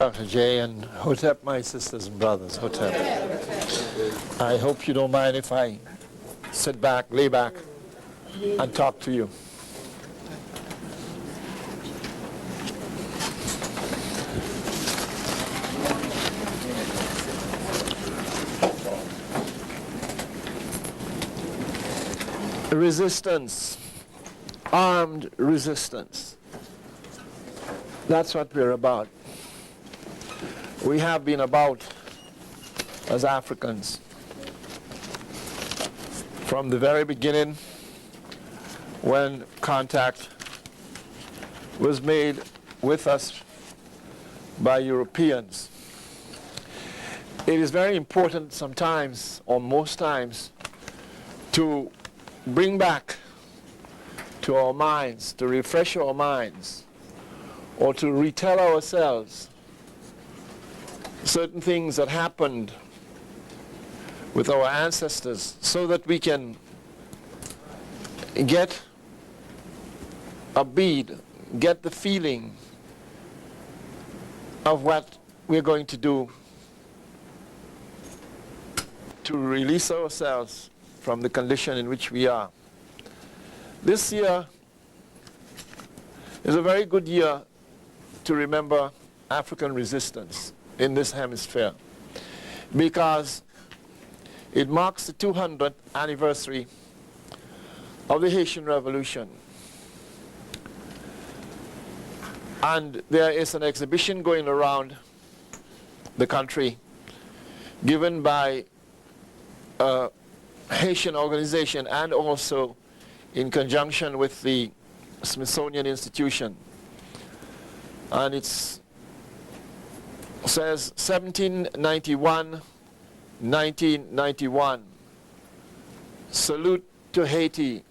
Dr. J and Hotep, my sisters and brothers, Hotep. I hope you don't mind if I sit back, lay back, and talk to you. Resistance, armed resistance. That's what we're about. We have been about, as Africans, from the very beginning when contact was made with us by Europeans. It is very important sometimes, or most times, to bring back to our minds, to refresh our minds, or to retell ourselves certain things that happened with our ancestors so that we can get a bead, get the feeling of what we're going to do to release ourselves from the condition in which we are. This year is a very good year to remember African resistance in this hemisphere, because it marks the 200th anniversary of the Haitain Revolution. And there is an exhibition going around the country given by a Haitian organization and also in conjunction with the Smithsonian Institution. And it says 1791, 1991. Salute to Haiti.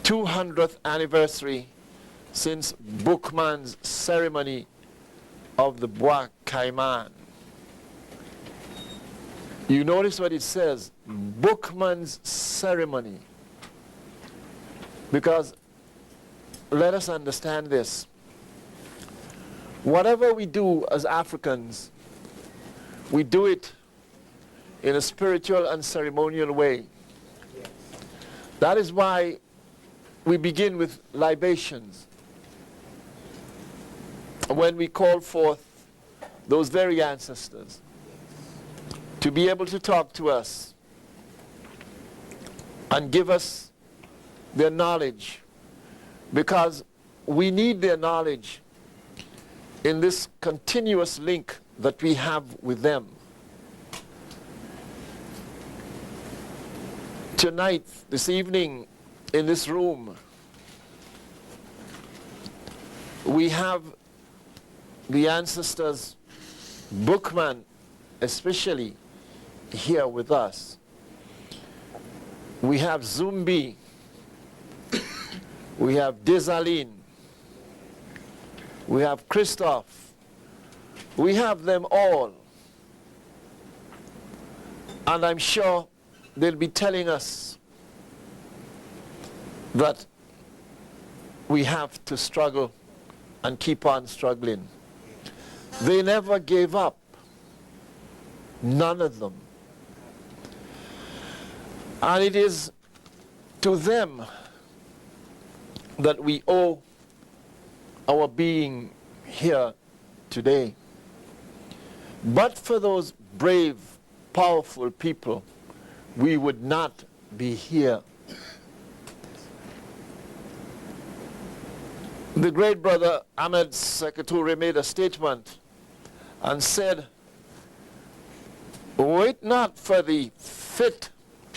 200th anniversary since Boukman's ceremony of the Bois Caiman. You notice what it says, Boukman's ceremony. Because let us understand this. Whatever we do as Africans, we do it in a spiritual and ceremonial way. That is why we begin with libations. When we call forth those very ancestors to be able to talk to us and give us their knowledge, because we need their knowledge in this continuous link that we have with them. Tonight, this evening, in this room, we have the ancestors, Boukman especially, here with us. We have Zumbi, we have Desaline, we have Christophe, we have them all. And I'm sure they'll be telling us that we have to struggle and keep on struggling. They never gave up, none of them. And it is to them that we owe our being here today. But for those brave, powerful people, we would not be here. The great brother Ahmed Sekou made a statement and said, wait not for the fit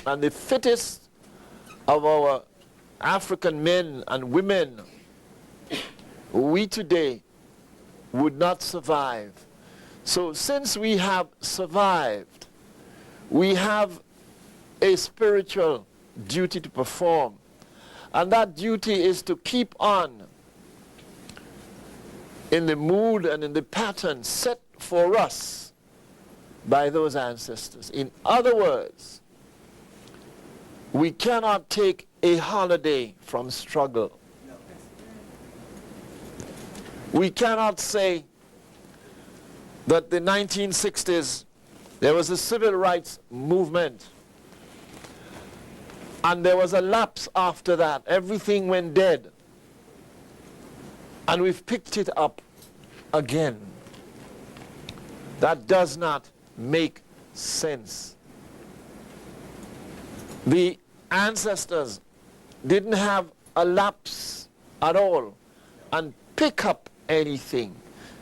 and the fittest of our African men and women. We today would not survive. So since we have survived, we have a spiritual duty to perform. And that duty is to keep on in the mood and in the pattern set for us by those ancestors. In other words, we cannot take a holiday from struggle. We cannot say, that the 1960s, there was a civil rights movement. And there was a lapse after that. Everything went dead. And we've picked it up again. That does not make sense. The ancestors didn't have a lapse at all and pick up anything.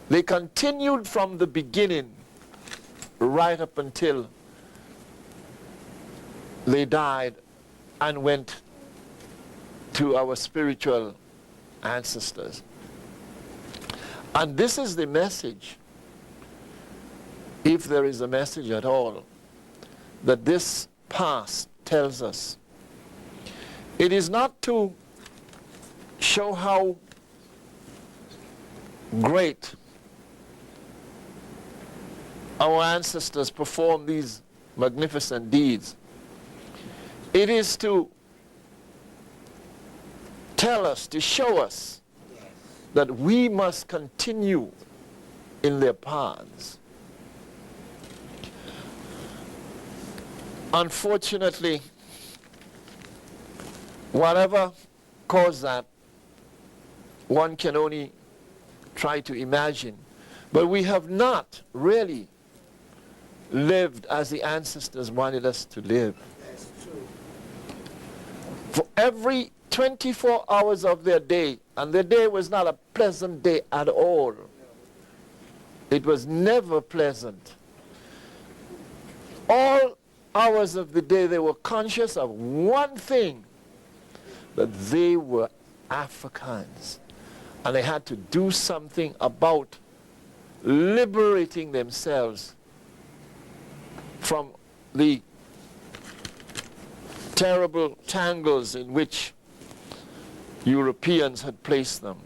They continued from the beginning right up until they died and went to our spiritual ancestors. And this is the message, if there is a message at all, that this past tells us. It is not to show how great our ancestors performed these magnificent deeds. It is to tell us, to show us that we must continue in their paths. Unfortunately, whatever caused that, one can only try to imagine. But we have not really lived as the ancestors wanted us to live. That's true. For every 24 hours of their day, and their day was not a pleasant day at all. It was never pleasant. All hours of the day they were conscious of one thing, that they were Africans. And they had to do something about liberating themselves from the terrible tangles in which Europeans had placed them.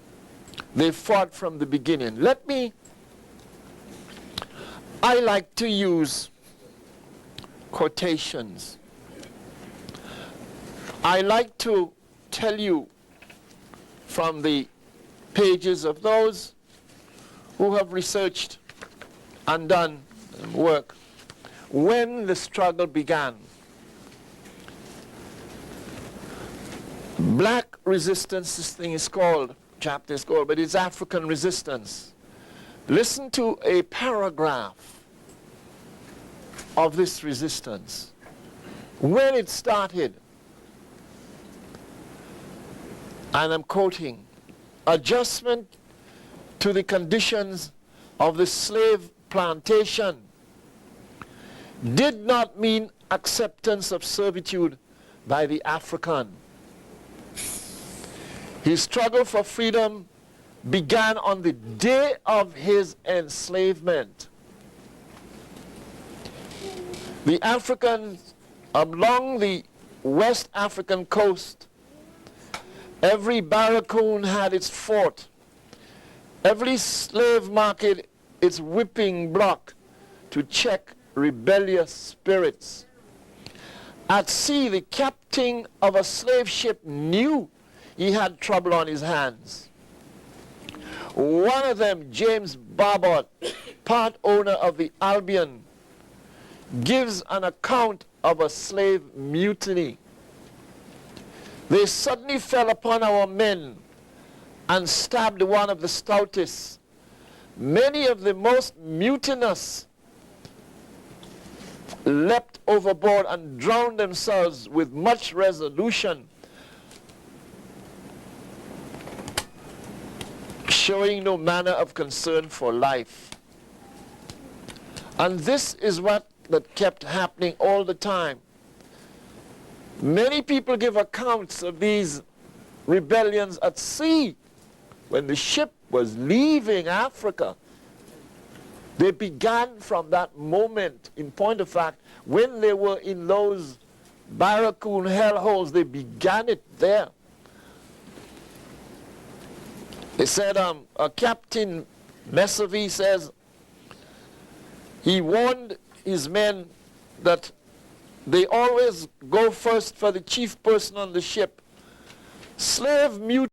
They fought from the beginning. I like to use quotations. I like to tell you from the pages of those who have researched and done work when the struggle began. Black resistance, this thing is called, chapter is called, but it's African resistance. Listen to a paragraph of this resistance. When it started, and I'm quoting, adjustment to the conditions of the slave plantation did not mean acceptance of servitude by the African. His struggle for freedom began on the day of his enslavement. The Africans along the West African coast, every barracoon had its fort, every slave market its whipping block to check rebellious spirits. At sea, the captain of a slave ship knew he had trouble on his hands. One of them, James Barbot, part owner of the Albion, gives an account of a slave mutiny. They suddenly fell upon our men and stabbed one of the stoutest. Many of the most mutinous leapt overboard and drowned themselves with much resolution, showing no manner of concern for life. And this is what that kept happening all the time. Many people give accounts of these rebellions at sea. When the ship was leaving Africa, they began from that moment. In point of fact, when they were in those barracoon hellholes, they began it there. They said, Captain Messavi says, he warned his men that they always go first for the chief person on the ship. Slave mutiny